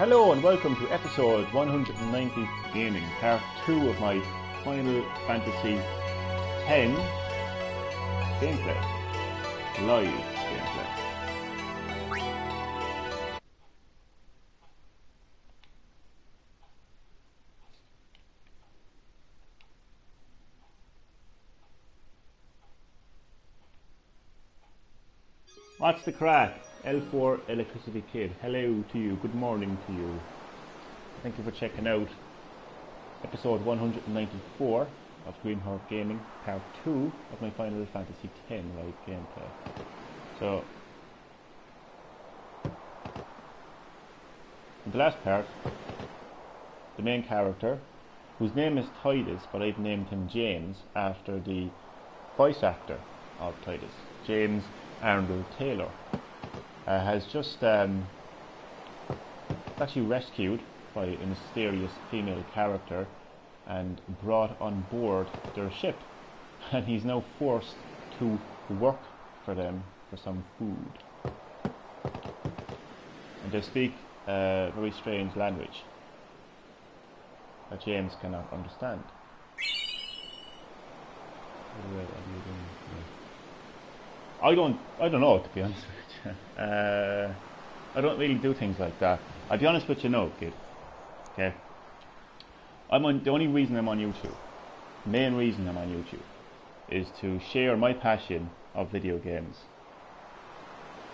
Hello and welcome to episode 190 Gaming, part 2 of my Final Fantasy X gameplay, live gameplay. What's the crack? L4 Electricity Kid, hello to you, good morning to you. Thank you for checking out episode 194 of Greenhawk Gaming, part 2 of my Final Fantasy X live gameplay. So, in the last part, the main character, whose name is Titus, but I've named him James after the voice actor of Titus, James Arnold Taylor, has just actually rescued by a mysterious female character and brought on board their ship, and he's now forced to work for them for some food. And they speak a very strange language that James cannot understand. I don't know, to be honest with you. I don't really do things like that. I'll be honest with you now, kid. Okay? The only reason I'm on YouTube, main reason I'm on YouTube, is to share my passion of video games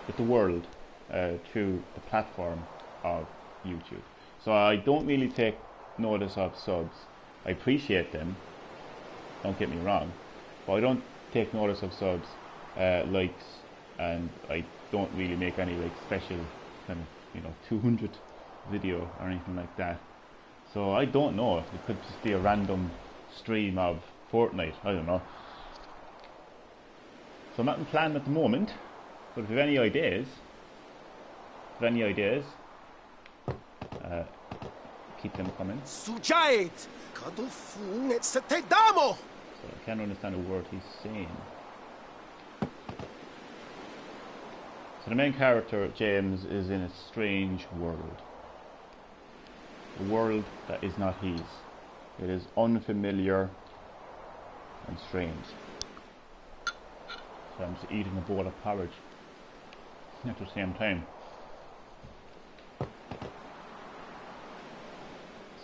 with the world through the platform of YouTube. So I don't really take notice of subs. I appreciate them, don't get me wrong, but I don't take notice of subs, likes, and I don't really make any like special kind of 200 video or anything like that. So I don't know, it could just be a random stream of Fortnite, I don't know. So I'm not in plan at the moment, but if you have any ideas, keep them coming. So I can't understand a word he's saying. So the main character, James, is in a strange world. A world that is not his. It is unfamiliar and strange. So I'm just eating a bowl of porridge at the same time.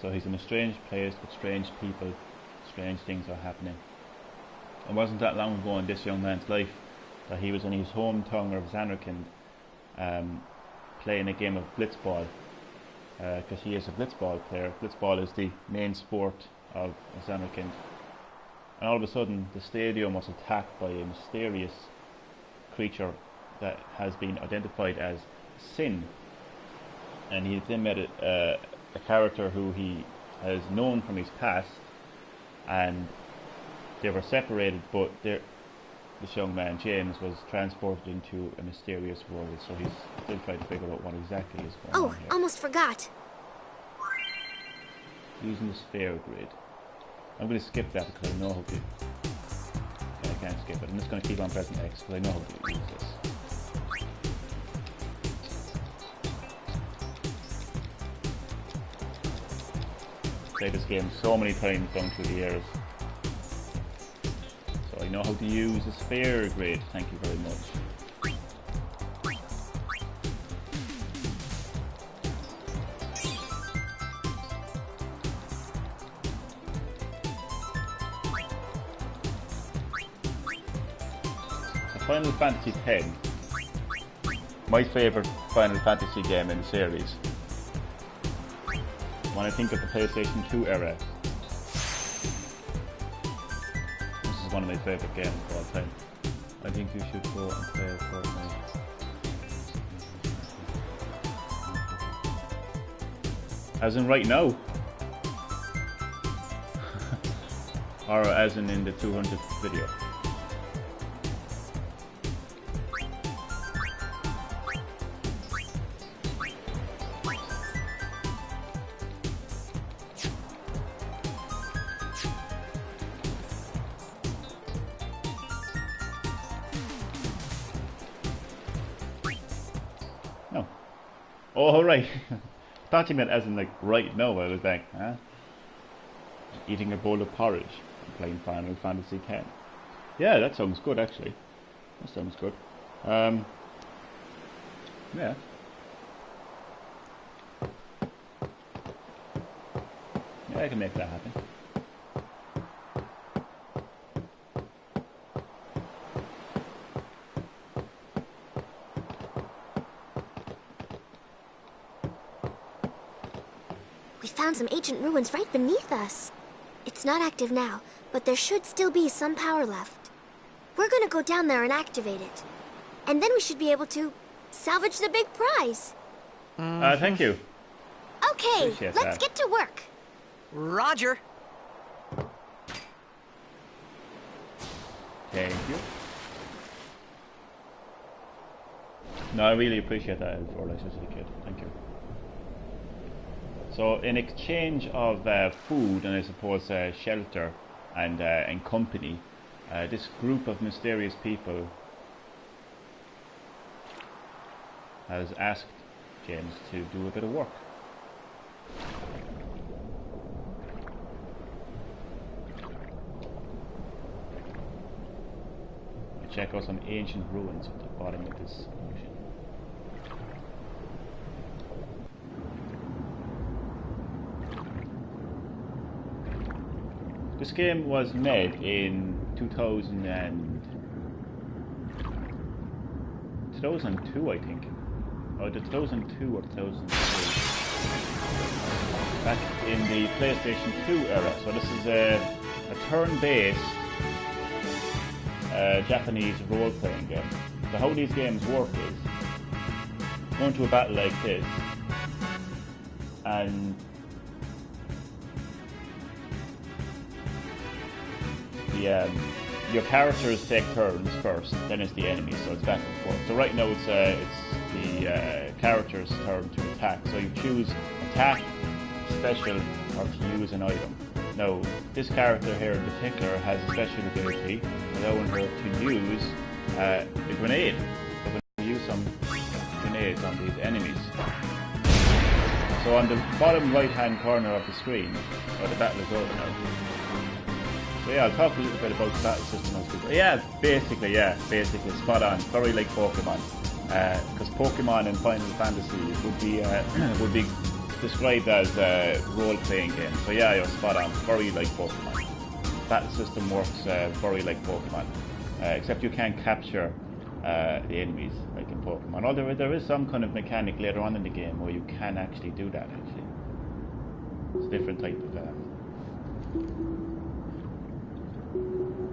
So he's in a strange place with strange people. Strange things are happening. It wasn't that long ago in this young man's life that he was in his hometown of Zanarkand, playing a game of blitzball, because he is a blitzball player. Blitzball is the main sport of Zanarkand, and all of a sudden the stadium was attacked by a mysterious creature that has been identified as Sin, and he then met a character who he has known from his past, and they were separated, but this young man, James, was transported into a mysterious world, so he's still trying to figure out what exactly is going on here. Almost forgot. Using the sphere grid. I'm going to skip that because I know how to... Yeah, I can't skip it. I'm just going to keep on pressing X because I know how to use this. Played this game so many times down through the years. I know how to use a sphere grid, thank you very much. So Final Fantasy X, my favourite Final Fantasy game in the series. When I think of the PlayStation 2 era, one of my favourite games of all time. I think you should go and play Fortnite. As in right now? Or as in the 200th video? Oh, right. Thought you meant as in like right now. I was like, huh? Eating a bowl of porridge and playing Final Fantasy X. Yeah, that sounds good actually. That sounds good. Yeah. Yeah, I can make that happen. We found some ancient ruins right beneath us. It's not active now, but there should still be some power left. We're gonna go down there and activate it. And then we should be able to salvage the big prize. Thank you. Okay, let's get to work. Roger. Thank you. No, I really appreciate that for electricity, kid. Thank you. So, in exchange of food and I suppose shelter and company, this group of mysterious people has asked James to do a bit of work. Check out some ancient ruins at the bottom of this ocean. This game was made in 2002, I think. Oh, 2002 or 2003. Back in the PlayStation 2 era. So this is a turn-based Japanese role-playing game. So how these games work is, go into a battle like this, and your characters take turns first, then it's the enemies, so it's back and forth. So right now it's the character's turn to attack. So you choose attack, special, or to use an item. Now, this character here in particular has a special ability allowing her to use a grenade. So we're going to use some grenades on these enemies. So on the bottom right hand corner of the screen, the battle is over now. So yeah, I'll talk a little bit about the battle system as we go. Yeah, basically, spot on. Very like Pokemon. Because Pokemon and Final Fantasy would be described as a role-playing game. So yeah, you're spot on. Very like Pokemon. Battle system works very like Pokemon. Except you can't capture the enemies like in Pokemon. Although there is some kind of mechanic later on in the game where you can actually do that actually. It's a different type of...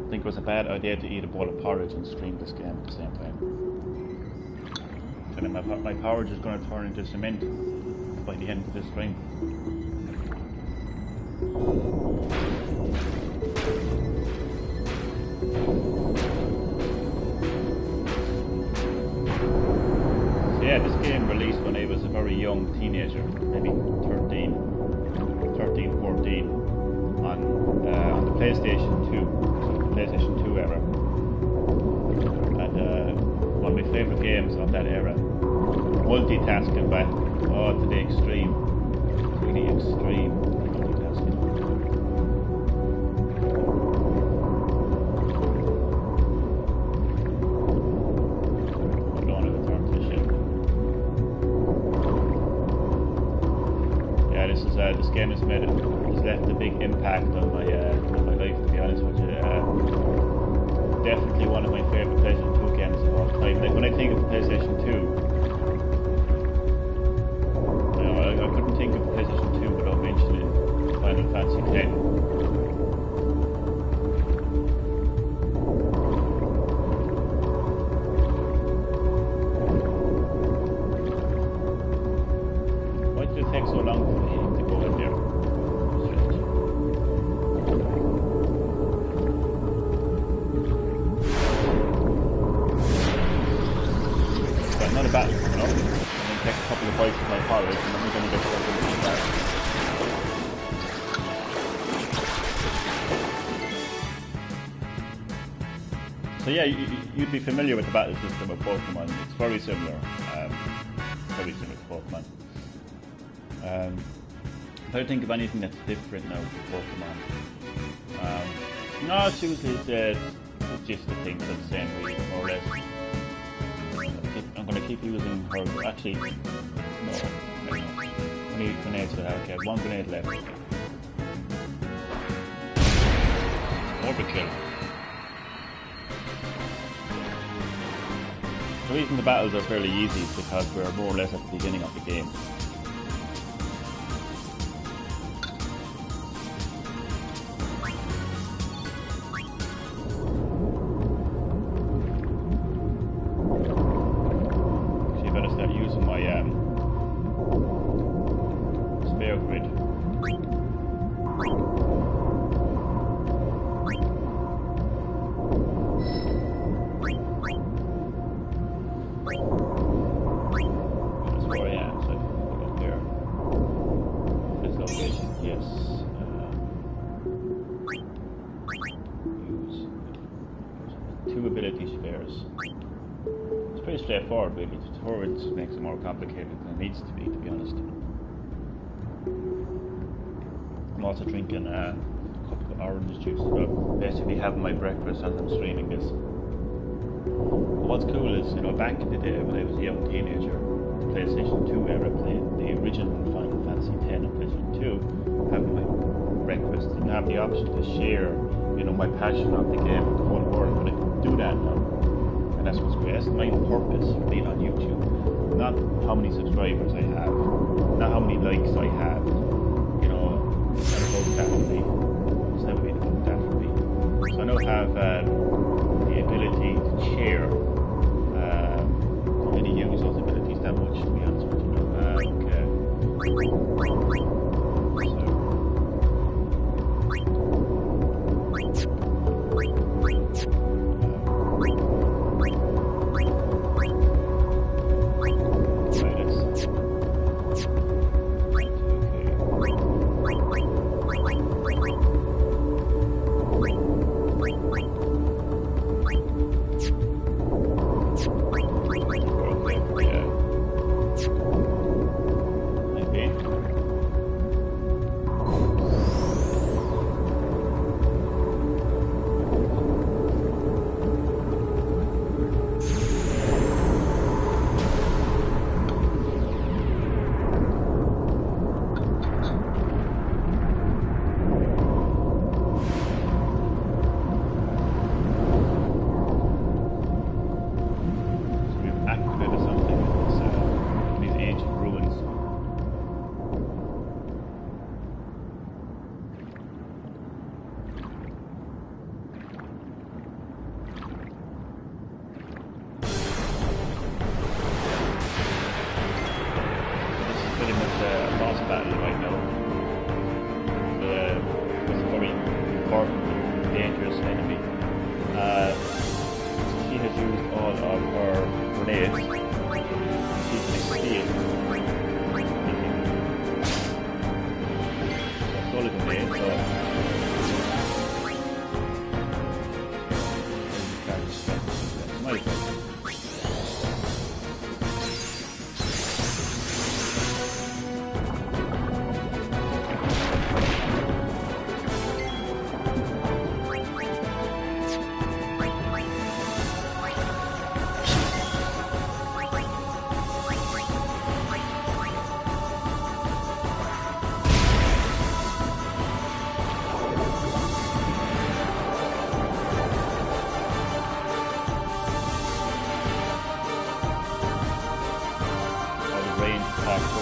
I think it was a bad idea to eat a bowl of porridge and stream this game at the same time. And then my porridge is going to turn into cement by the end of this stream. So yeah, this game released when I was a very young teenager, maybe 13, 14, on the PlayStation 2, so the PlayStation 2 era. And one of my favourite games of that era. Multitasking, but oh, to the extreme. Really extreme multitasking. I don't want to return to the ship. Yeah, this game has left a big impact on my life, to be honest with you. Definitely one of my favourite PlayStation 2 games of all time. Like when I think of PlayStation 2, I couldn't think of PlayStation 2 without mentioning Final Fantasy X. Why did it take so long for me to go in there? Got another battle coming up. Take a couple of bites of my porridge and then we're going to get stuck into the battle. So yeah, you'd be familiar with the battle system of Pokemon. It's very similar. Very similar to Pokemon. If I think of anything that's different now for Pokemon, no, it's usually it's just the things are the same, really, more or less. I'm going to keep using her. Actually, no. How many grenades do I have? Okay, one grenade left. Overkill. The reason the battles are fairly easy is because we're more or less at the beginning of the game. So you better start using my spare grid. Straightforward, really. Tutorials makes it more complicated than it needs to be honest. I'm also drinking a cup of orange juice, but basically having my breakfast as I'm streaming this. But what's cool is, back in the day when I was a young teenager, PlayStation 2 era, playing the original Final Fantasy X on PlayStation 2, having my breakfast, didn't have the option to share, my passion of the game with the whole world, but I can do that now. And that's what's great. That's the main purpose of being on YouTube. Not how many subscribers I have, not how many likes I have. It's never about that for me. It's never been about that for me. So I now have the ability to share. I don't really use those abilities that much, to be honest with you.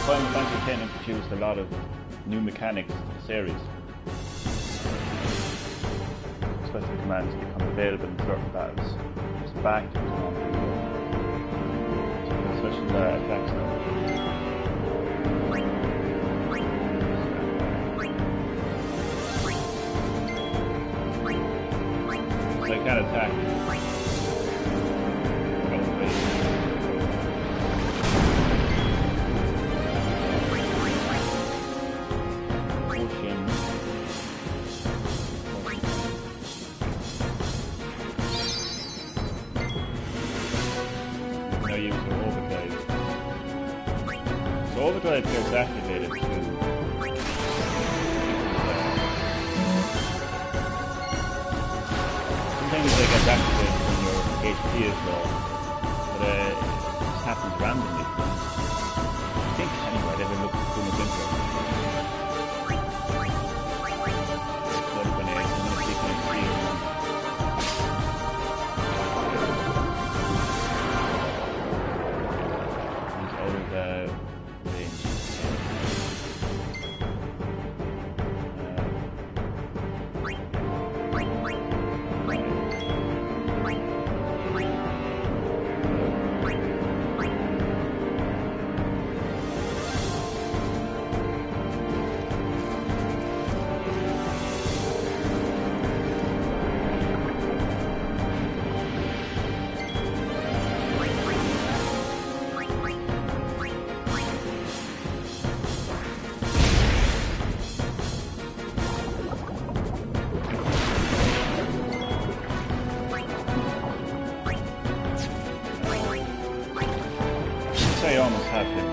Final Fantasy X introduced a lot of new mechanics to the series. Special commands become available in certain battles. It's back to special attacks now. So I can't attack. overdrive gets activated to sometimes they get activated when your HP is low, but it just happens randomly. I think anyway, they haven't looked too much into it. Blood grenades, I'm going to see if I can see them. He's out of range. I almost have him.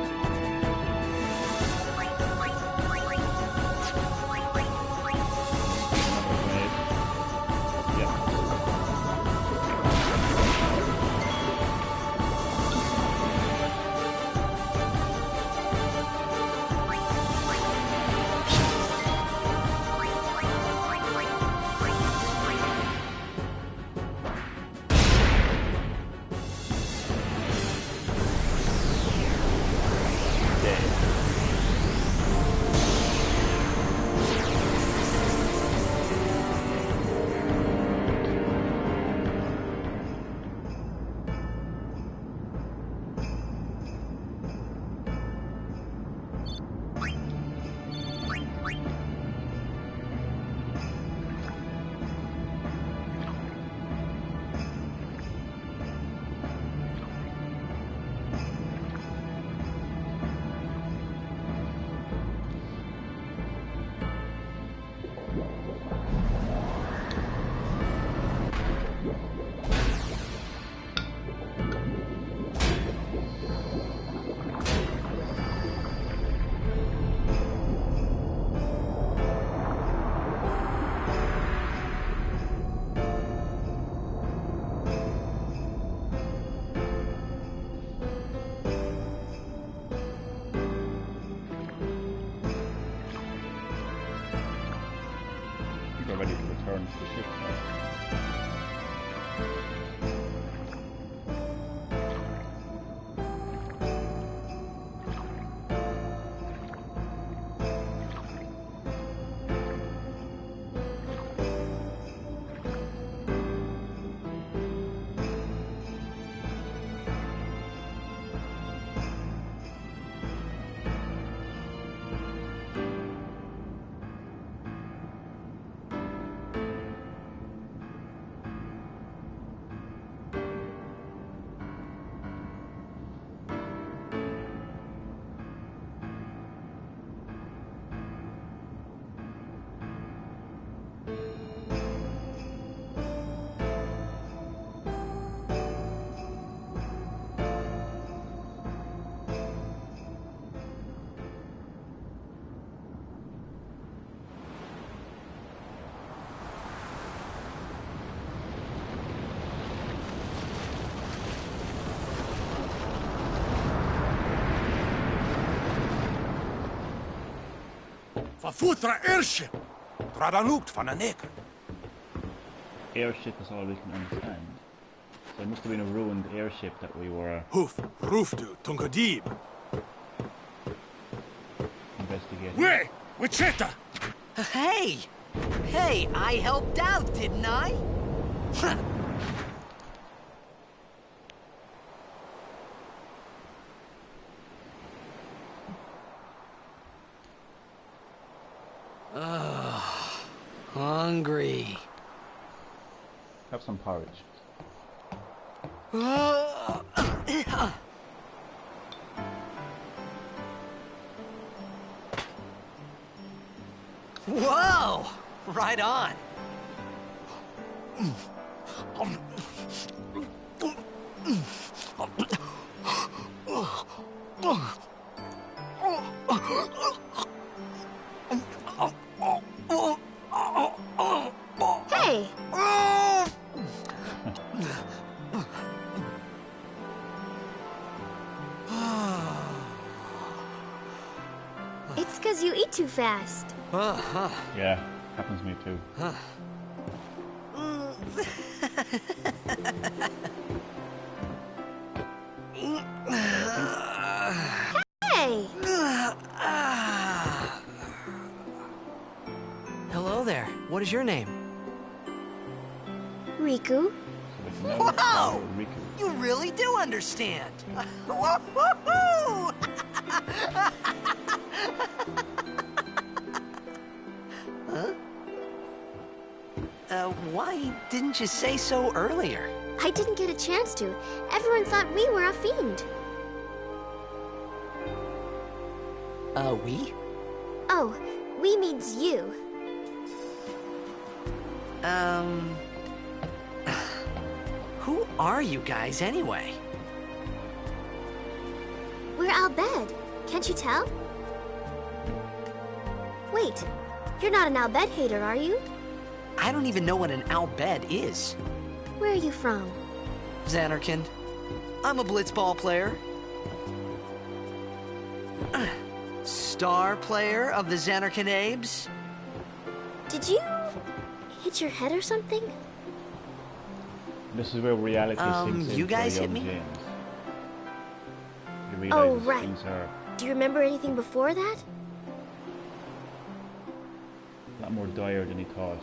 Ready to return to the ship now. Verfutra airship! Dradanukt van een nek. Airship is all we can understand. So it must have been a ruined airship that we were Roofdu, Tungadib. investigating. Wait! Wichita! Hey! Hey, I helped out, didn't I? Hungry. Have some porridge. Whoa! Right on. because you eat too fast. Yeah, happens to me too. Hey! Hello there. What is your name? Riku? Whoa! You really do understand. Woo-hoo-hoo! Huh? Why didn't you say so earlier? I didn't get a chance to. Everyone thought we were a fiend. We? Oh, we means you. Who are you guys anyway? We're Al Bhed. Can't you tell? Wait, you're not an Al Bhed hater, are you? I don't even know what an Al Bhed is. Where are you from? Xanarkand. I'm a blitzball player. Star player of the Xanarkand Abes. Did you hit your head or something? This is where reality sinks in you guys for hit young me? James. You Oh, realize right. things are Do you remember anything before that? a lot more dire than he thought.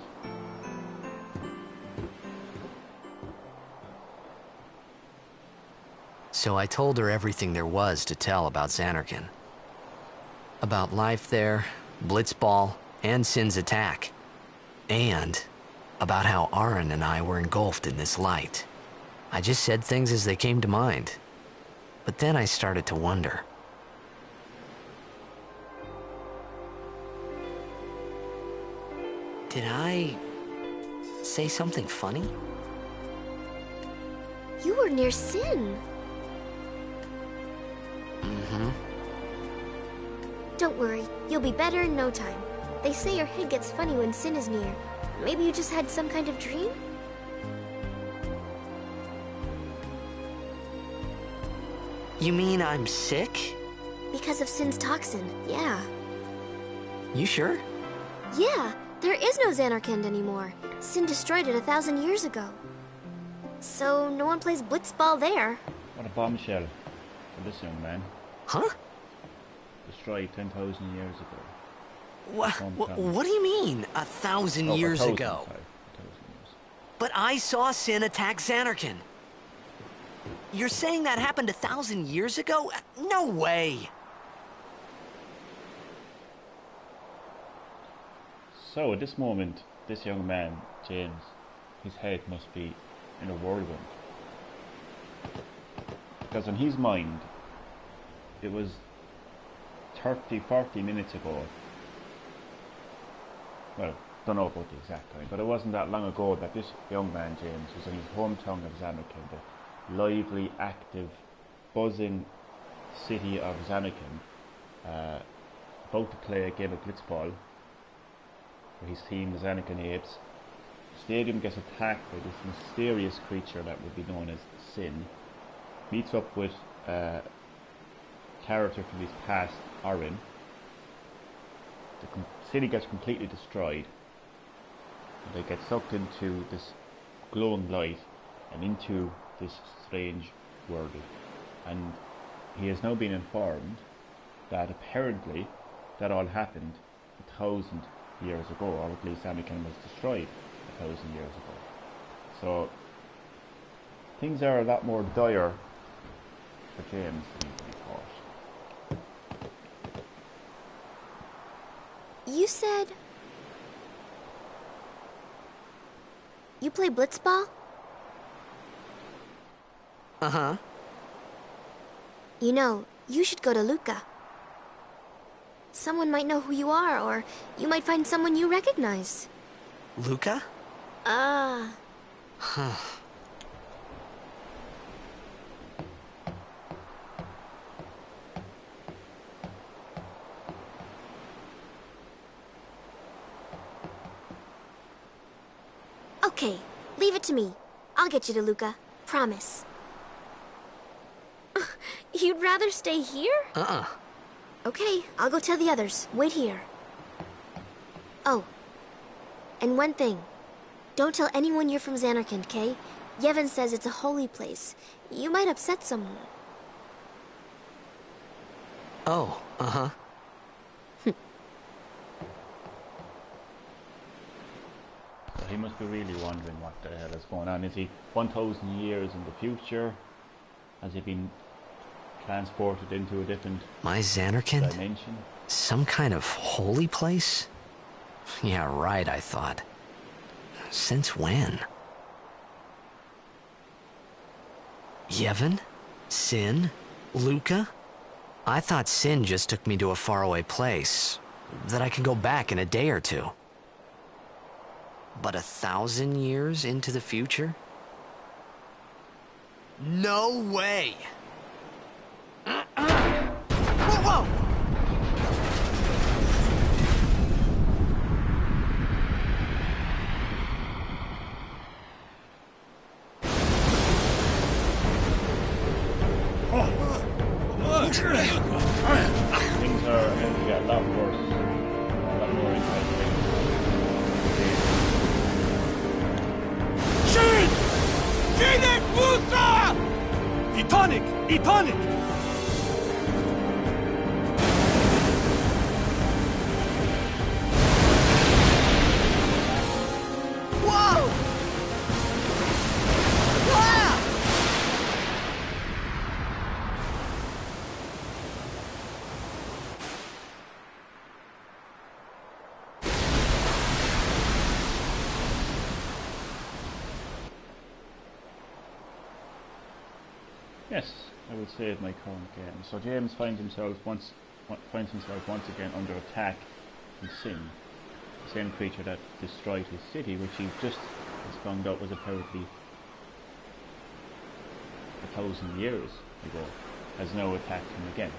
So I told her everything there was to tell about Xanarkand. About life there, blitzball, and Sin's attack. And about how Aaron and I were engulfed in this light. I just said things as they came to mind. But then I started to wonder. Did I say something funny? You were near Sin. Mm-hmm. Don't worry, you'll be better in no time. They say your head gets funny when Sin is near. Maybe you just had some kind of dream? You mean I'm sick? Because of Sin's toxin, yeah. You sure? Yeah, there is no Xanarkand anymore. Sin destroyed it 1,000 years ago. So no one plays blitzball there. What a bombshell for this young man. Huh? Destroyed 10,000 years ago. What do you mean, 1,000 years ago? Sorry, 1,000 years. But I saw Sin attack Xanarkand. You're saying that happened 1,000 years ago? No way! So at this moment, this young man, James, his head must be in a whirlwind. Because in his mind, it was 30, 40 minutes ago. Well, don't know about the exact time, but it wasn't that long ago that this young man, James, was in his hometown of Xanarkand, the lively, active, buzzing city of Xanarkand, about to play a game of blitzball for his team, the Xanarkand Apes. The stadium gets attacked by this mysterious creature that would be known as Sin. Meets up with a character from his past, Aaron. The city gets completely destroyed. They get sucked into this glowing light and into this strange world. And he has now been informed that apparently that all happened 1,000 years ago, or at least Anakin was destroyed 1,000 years ago. So things are a lot more dire for James than he thought. You said... you play blitzball? Uh-huh. You know, you should go to Luca. Someone might know who you are, or you might find someone you recognize. Luca? Ah. Huh. Okay, leave it to me. I'll get you to Luca. Promise. You'd rather stay here? Uh-uh. Okay, I'll go tell the others. Wait here. Oh, and one thing. Don't tell anyone you're from Zanarkand, okay? Yevon says it's a holy place. You might upset someone. Oh, uh-huh. So he must be really wondering what the hell is going on. Is he 1,000 years in the future? Has he been transported into a different My Zanarkand? dimension? Some kind of holy place? Yeah, right, I thought. Since when? Yevon? Sin? Luca? I thought Sin just took me to a faraway place, that I could go back in a day or two. But 1,000 years into the future? No way! Whoa, whoa! Things are going to get a lot worse. A lot more interesting. Shin! Finek Musa! Etonic! Etonic! Whoa! Wow! Yes, I would save my current game. So James finds himself once again under attack from Sin, the same creature that destroyed his city, which he just has found out was apparently 1,000 years ago, has now attacked him again.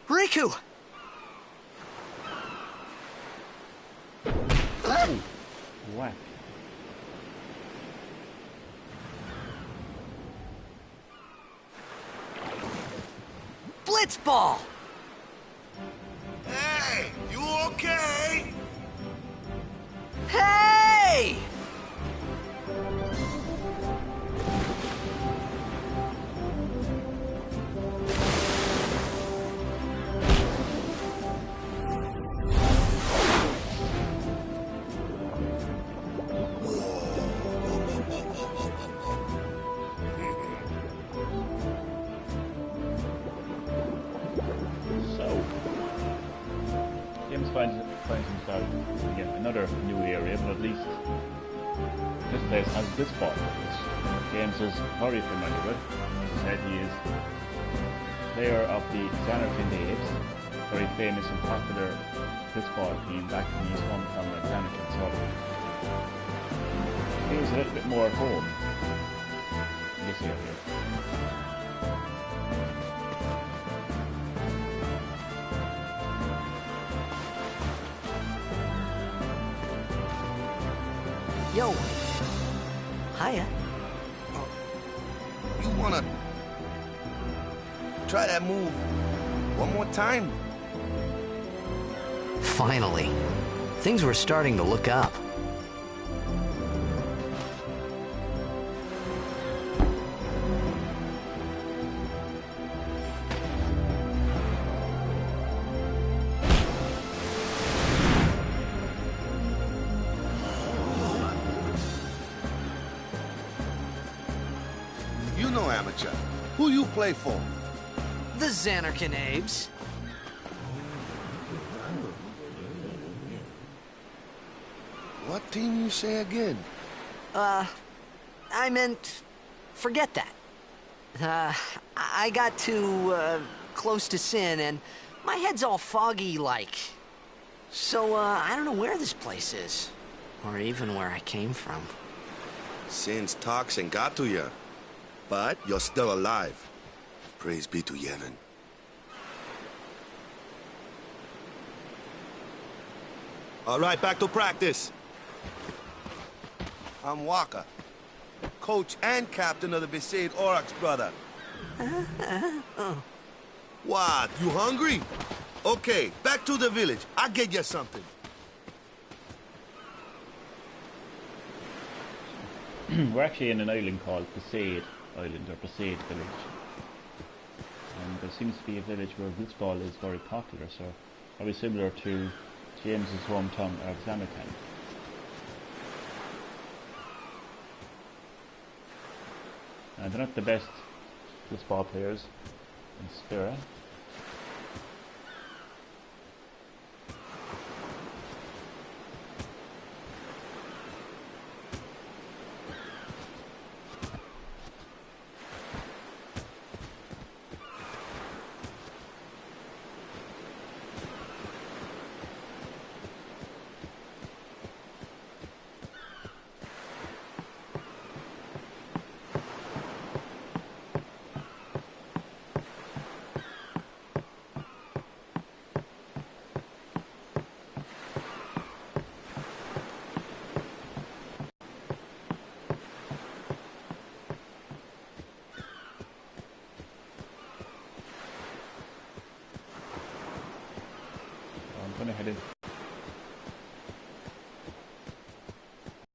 Riku! Oh, whack. Blitzball! Hey, you okay? Hey! So, James finds himself in another new area, but at least this place has Blitzball, which James is very familiar with. As I said, he is player of the Zanarkand Apes, very famous and popular Blitzball team back in his hometown of Zanarkand, so he feels a little bit more at home in this area. Yo. Hiya. You wanna try that move one more time? Finally. Things were starting to look up. You know amateur. Who you play for? The Zanarkand Apes. What team you say again? I meant... forget that. I got too, close to Sin, and my head's all foggy-like. So, I don't know where this place is. Or even where I came from. Sin's toxin got to you. But you're still alive. Praise be to Yevon. All right, back to practice. I'm Waka, coach and captain of the Besaid Aurochs, brother. What, you hungry? Okay, back to the village. I'll get you something. We're actually in an island called Besaid Island, or Besaid Village. And there seems to be a village where blitzball is very popular, so probably similar to James's hometown of Zanarkand. They're not the best blitzball players in Spira.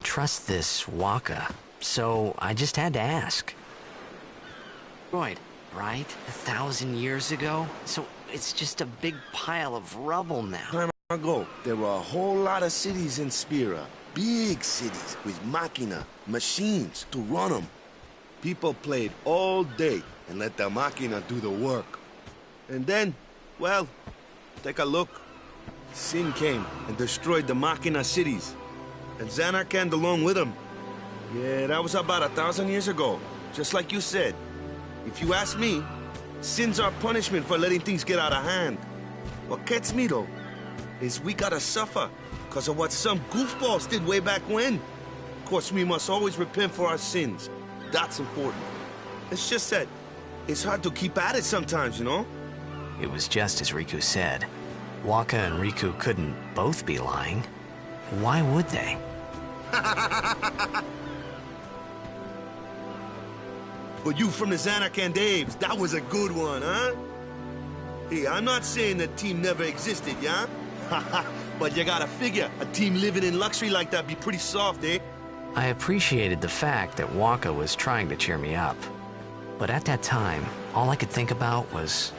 Trust this Waka, so I just had to ask. Right, 1,000 years ago? So it's just a big pile of rubble now. Time ago, there were a whole lot of cities in Spira. Big cities with machina, machines to run them. People played all day and let the machina do the work. And then, well, take a look. Sin came and destroyed the machina cities. And Zanarkand along with him. Yeah, that was about 1,000 years ago. Just like you said. If you ask me, Sin's our punishment for letting things get out of hand. What gets me, though, is we gotta suffer because of what some goofballs did way back when. Of course, we must always repent for our sins. That's important. It's just that it's hard to keep at it sometimes, you know? It was just as Riku said. Waka and Riku couldn't both be lying. Why would they? But you from the Zanarkand Daves, that was a good one, huh? Hey, I'm not saying that team never existed, yeah? But you gotta figure, a team living in luxury like that be pretty soft, eh? I appreciated the fact that Waka was trying to cheer me up. But at that time, all I could think about was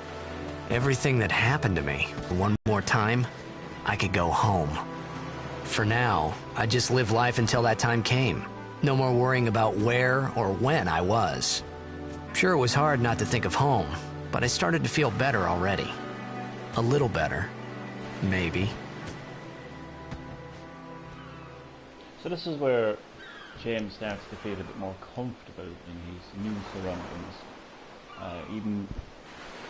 everything that happened to me. One more time, I could go home. For now, I just live life until that time came. No more worrying about where or when I was. Sure, it was hard not to think of home, but I started to feel better already. A little better, maybe. So this is where James starts to feel a bit more comfortable in his new surroundings. Even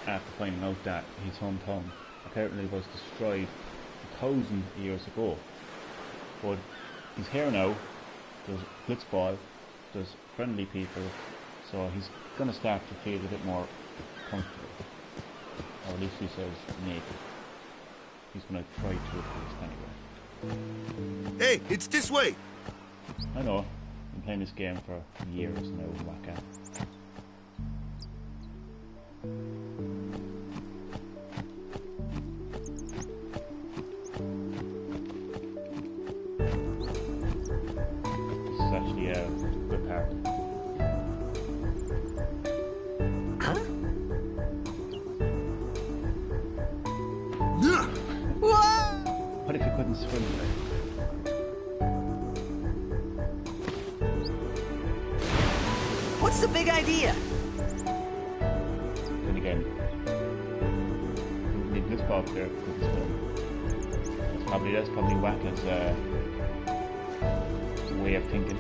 after finding out that his hometown apparently was destroyed 1,000 years ago. But he's here now, there's blitzball, there's friendly people, so he's gonna start to feel a bit more comfortable. Or at least he says maybe. He's gonna try to at least anyway. Hey, it's this way! I know, I've been playing this game for years now, Waka. Actually, good part. Huh? What if you couldn't swim? What's the big idea? Then again, the blitzball player couldn't swim. That's probably Waka's way of thinking.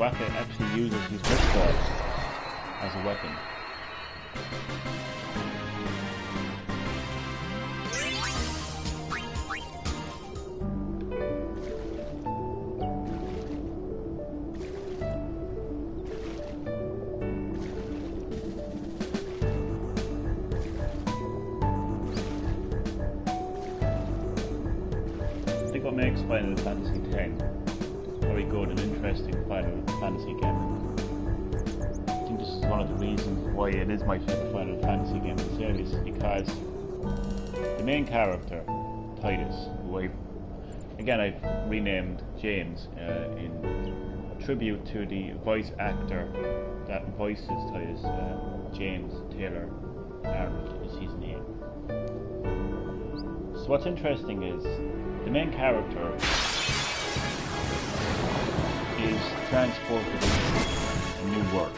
Waka actually uses his blitzball as a weapon. I think what makes Final Fantasy X very good and interesting Final Fantasy game. I think this is one of the reasons why it is my favourite Final Fantasy game in the series, because the main character, Titus, who I've renamed James in tribute to the voice actor that voices Titus, James Taylor Arnold is his name. So what's interesting is the main character is transported into a new world.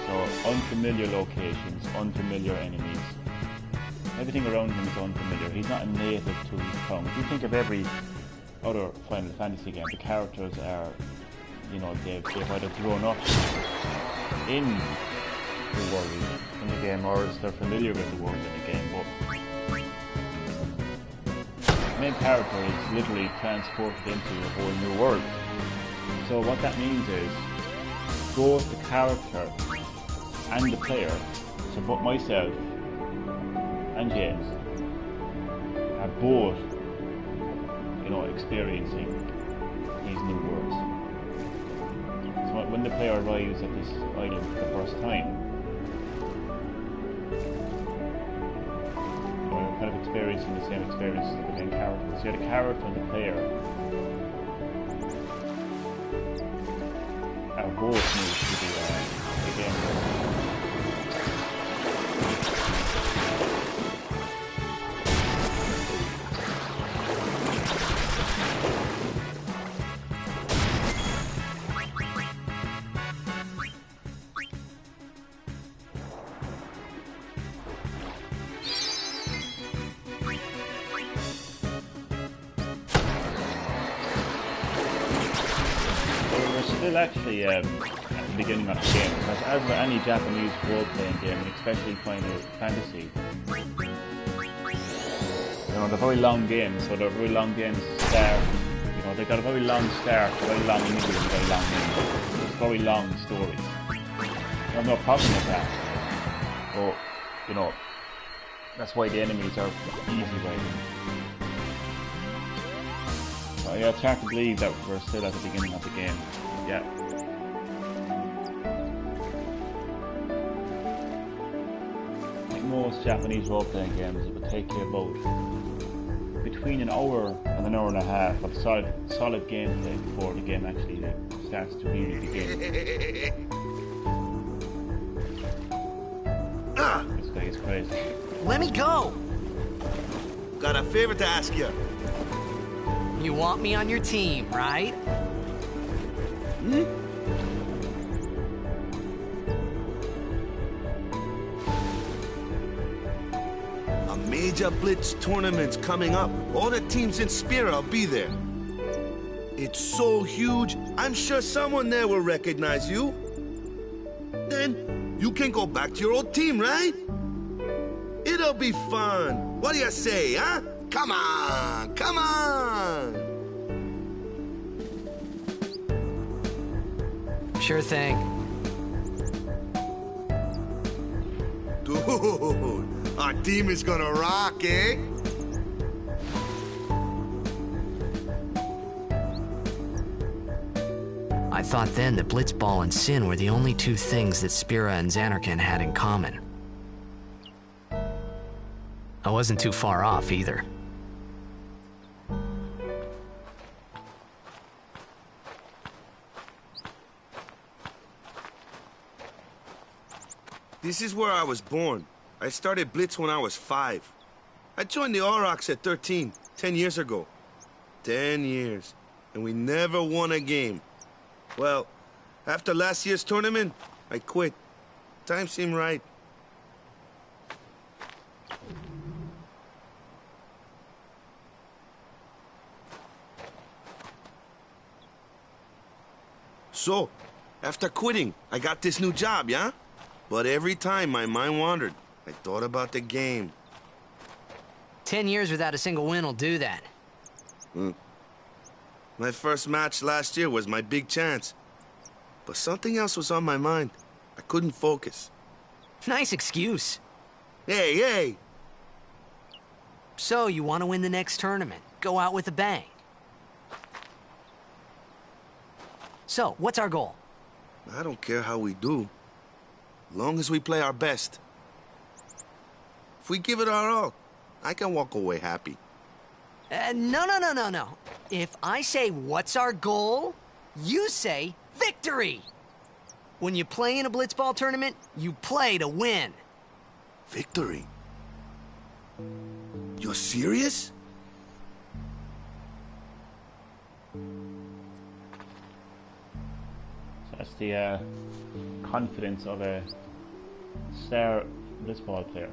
So unfamiliar locations, unfamiliar enemies. Everything around him is unfamiliar. He's not a native to his tongue. If you think of every other Final Fantasy game, the characters are, they've either grown up in the world in the game, or else they're familiar with the world in the game. But the main character is literally transported into a whole new world. So what that means is both the character and the player, so both myself and James, are both, experiencing these new worlds. So when the player arrives at this island for the first time, kind of experiencing the same experiences that the main character. So you're the character and the player are both new to the game. Still actually at the beginning of the game, because as with any Japanese role-playing game, and especially Final Fantasy, they're very long games, so they're very long games start, they've got a very long start, a very long middle, and a very long end. It's very long stories. I have no problem with that, but, that's why the enemies are easy riding. So yeah, it's hard to believe that we're still at the beginning of the game. Yeah. Like most Japanese role-playing games, it would take you about between an hour and an hour and a half of solid gameplay before the game actually starts to really begin. This guy is crazy. Let me go! Got a favor to ask you. You want me on your team, right? A major Blitz tournament's coming up. All the teams in Spira will be there. It's so huge, I'm sure someone there will recognize you. Then you can go back to your old team, right? It'll be fun. What do you say, huh? Come on, come on! Sure thing. Dude, our team is gonna rock, eh? I thought then that Blitzball and Sin were the only two things that Spira and Zanarkand had in common. I wasn't too far off either. This is where I was born. I started Blitz when I was 5. I joined the Aurochs at 13, 10 years ago. 10 years, and we never won a game. Well, after last year's tournament, I quit. Time seemed right. So, after quitting, I got this new job, yeah? But every time my mind wandered, I thought about the game. 10 years without a single win will do that. My first match last year was my big chance. But something else was on my mind. I couldn't focus. Nice excuse. Hey, hey! So, you want to win the next tournament? Go out with a bang. So, what's our goal? I don't care how we do. Long as we play our best. If we give it our all, I can walk away happy. No. If I say, what's our goal? You say, victory! When you play in a blitzball tournament, you play to win. Victory? You're serious? So that's the confidence of a star blitzball player.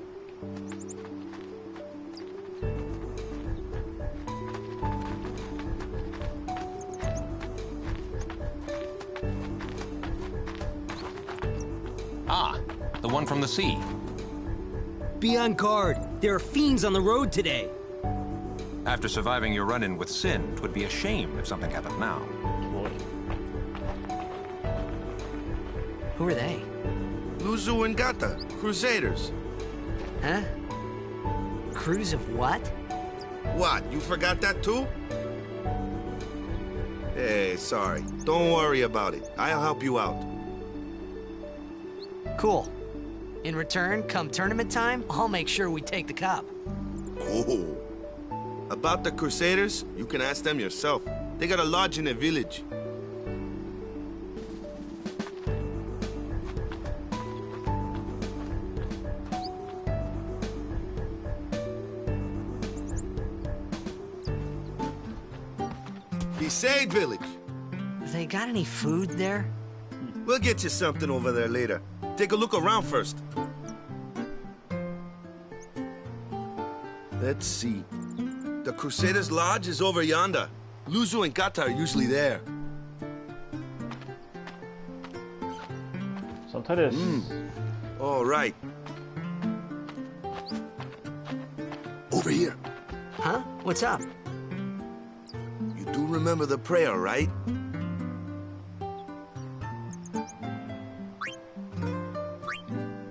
Ah, the one from the sea. Be on guard. There are fiends on the road today. After surviving your run-in with Sin, 'twould be a shame if something happened now. Who are they? Luzu and Gata, Crusaders. Huh? Crews of what? What, you forgot that too? Hey, sorry. Don't worry about it. I'll help you out. Cool. In return, come tournament time, I'll make sure we take the cup. Oh. About the Crusaders, you can ask them yourself. They got a lodge in a village. Besaid village. They got any food there? We'll get you something over there later. Take a look around first. Let's see. The Crusaders' Lodge is over yonder. Luzu and Gata are usually there. So tell us. All right. Over here. Huh? What's up? You do remember the prayer, right?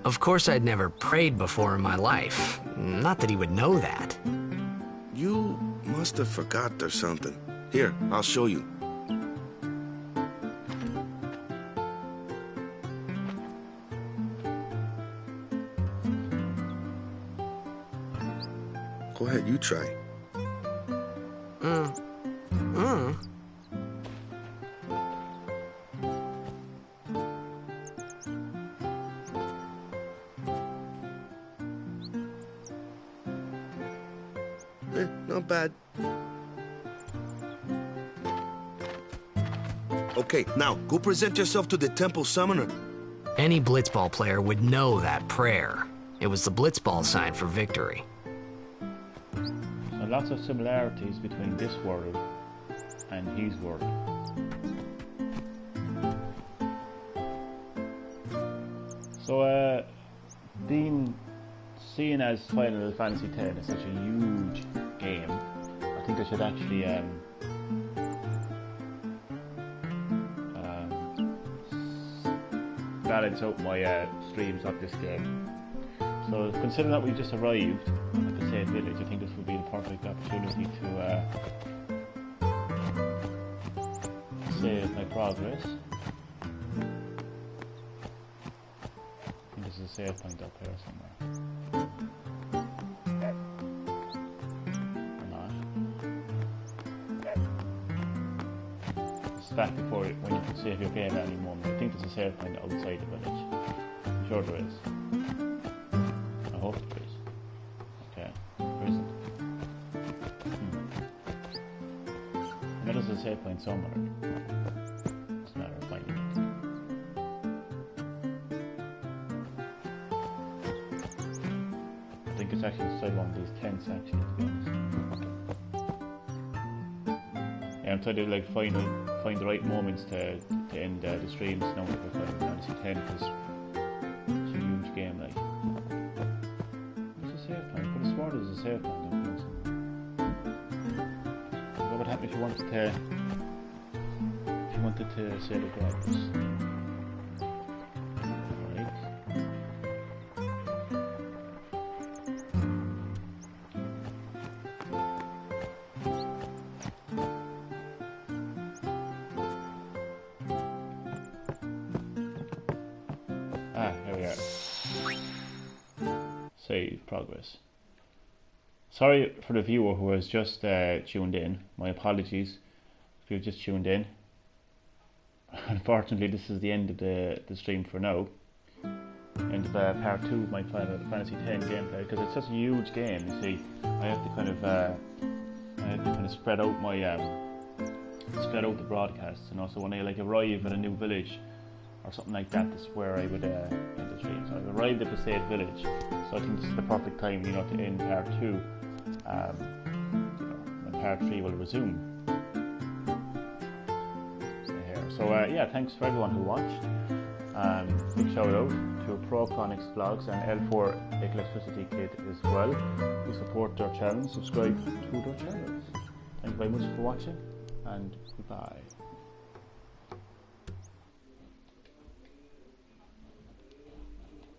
Of course I'd never prayed before in my life. Not that he would know that. You must have forgot or something. Here, I'll show you. Go ahead, you try. Not bad. Okay, now, go present yourself to the temple summoner. Any blitzball player would know that prayer. It was the blitzball sign for victory. So lots of similarities between this world and his world. So, being seen as Final Fantasy X is such a huge game, I think I should actually balance out my streams of this game. So considering that we've just arrived at the same village, I think this would be the perfect opportunity to save my progress. I think there's a save point up here somewhere. Back before it, when you can save your game at any moment. I think there's a save point outside the village. I'm sure there is. I hope there is. Okay, there isn't. There is a save point somewhere. It's a matter of finding it. I think it's actually inside one of these tents actually, to be honest. I'm trying to like find the right moments to end the streams now with Final Fantasy X, because it's a huge game. Like, what's the save point? But I swore there's a save point. What would happen if you wanted to save the graphics? Here we are. Save progress. Sorry for the viewer who has just tuned in. My apologies if you've just tuned in. Unfortunately, this is the end of the stream for now. End of part 2 of my Final Fantasy X gameplay, because it's such a huge game. You see, I have to kind of spread out my the broadcasts, and also when I like arrive at a new village or something like that, this is where I would end the stream. So I've arrived at the said village, so I think this is the perfect time, you know, to end part 2. You know, when part 3 will resume. So yeah, thanks for everyone who watched. Big shout out to Prochronics Vlogz and L4 Electricity Kid as well, who support their channel, subscribe to their channels. Thank you very much for watching, and goodbye.